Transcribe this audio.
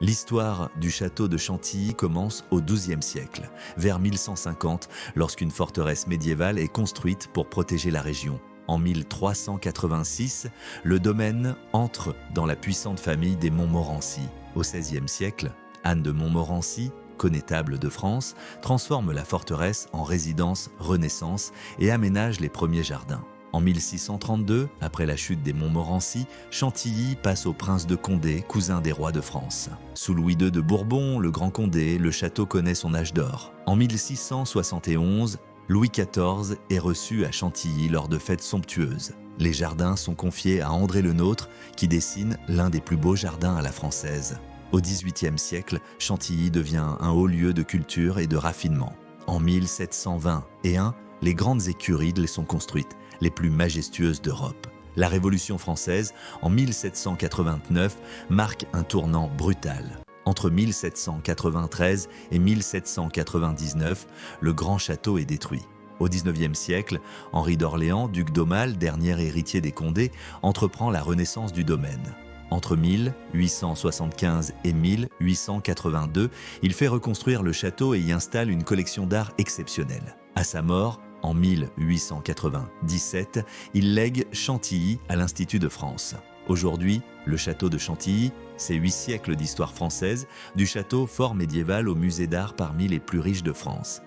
L'histoire du château de Chantilly commence au XIIe siècle, vers 1150, lorsqu'une forteresse médiévale est construite pour protéger la région. En 1386, le domaine entre dans la puissante famille des Montmorency. Au XVIe siècle, Anne de Montmorency, connétable de France, transforme la forteresse en résidence Renaissance et aménage les premiers jardins. En 1632, après la chute des Montmorency, Chantilly passe au prince de Condé, cousin des rois de France. Sous Louis II de Bourbon, le Grand Condé, le château connaît son âge d'or. En 1671, Louis XIV est reçu à Chantilly lors de fêtes somptueuses. Les jardins sont confiés à André Le Nôtre, qui dessine l'un des plus beaux jardins à la française. Au XVIIIe siècle, Chantilly devient un haut lieu de culture et de raffinement. En 1721, les grandes écuries sont construites, les plus majestueuses d'Europe. La Révolution française, en 1789, marque un tournant brutal. Entre 1793 et 1799, le grand château est détruit. Au XIXe siècle, Henri d'Orléans, duc d'Aumale, dernier héritier des Condé, entreprend la renaissance du domaine. Entre 1875 et 1882, il fait reconstruire le château et y installe une collection d'art exceptionnelle. À sa mort, en 1897, il lègue Chantilly à l'Institut de France. Aujourd'hui, le château de Chantilly, c'est 8 siècles d'histoire française, du château fort médiéval au musée d'art parmi les plus riches de France.